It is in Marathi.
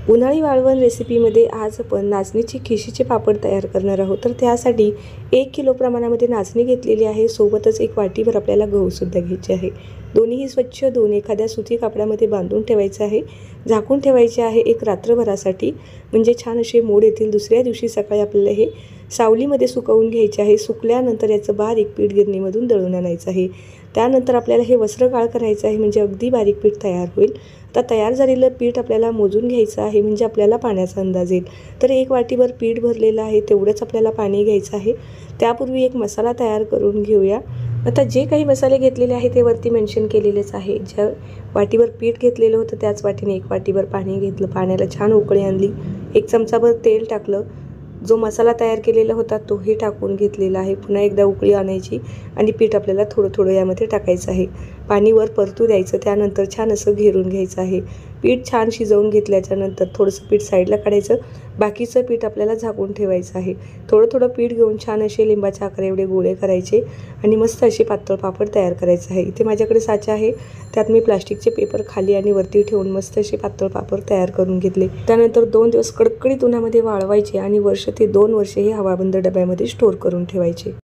उन्हाळी वाळवण रेसिपीमध्ये आज आपण नाचणीची खिशीचे पापड तयार करणार आहोत। तर त्यासाठी 1 किलो प्रमाणामध्ये नाचणी घेतलेली आहे। सोबतच 1 वाटीभर आपल्याला गहूसुद्धा घ्यायचे आहे। दोन्हीही स्वच्छ धुवून एखाद्या सुती कापडामध्ये बांधून ठेवायचे आहे। झाकून ठेवायचे आहे एक रात्रभरासाठी, म्हणजे छान असे मोड येतील। दुसऱ्या दिवशी सकाळी आपल्याला हे सावलीमध्ये सुकवून घ्यायचे आहे। सुकल्यानंतर याचं बारीक पीठ गिरणीमधून दळून आणायचं आहे। त्यानंतर आपल्याला हे वस्त्रगाळ करायचं आहे, म्हणजे अगदी बारीक पीठ तयार होईल। आता तयार झालेलं पीठ आपल्याला मोजून घ्यायचं आहे, म्हणजे आपल्याला पाण्याचा अंदाज येईल। तर 1 वाटीभर पीठ भरलेलं आहे, तेवढंच आपल्याला पाणी घ्यायचं आहे। त्यापूर्वी एक मसाला तयार करून घेऊया। आता जे काही मसाले घेतलेले आहे ते वरती मेन्शन केलेलेच आहे। ज्या वाटीभर पीठ घेतलेलं होतं त्याच वाटीने 1 वाटीभर पाणी घेतलं। पाण्याला छान उकळी आणली। 1 चमचाभर तेल टाकलं। जो मसाला तयार केलेला होता तोही टाकून घेतलेला आहे। पुन्हा एकदा उकळी आणायची आणि पीठ आपल्याला थोडं थोडं यामध्ये टाकायचं आहे। पाणी वर परतू द्यायचं। त्यानंतर छान असं घेरून घ्यायचं आहे। पीठ छान शिजवून घेतल्याच्यानंतर थोडंसं पीठ साईडला काढायचं। बाकीचं पीठ आपल्याला झाकून ठेवायचं आहे। थोडं थोडं पीठ घेऊन छान असे लिंबाच्या आकारा एवढे गोळे करायचे आणि मस्त असे पातळ पापड तयार करायचे आहे। इथे माझ्याकडे साचा आहे, त्यात मी प्लास्टिकचे पेपर खाली आणि वरती ठेवून मस्त असे पातळ पापड तयार करून घेतले। त्यानंतर 2 दिवस कडकडीत उन्हामध्ये वाळवायचे आणि वर्ष ते 2 वर्षे हे हवाबंद डब्यामध्ये स्टोर करून ठेवायचे।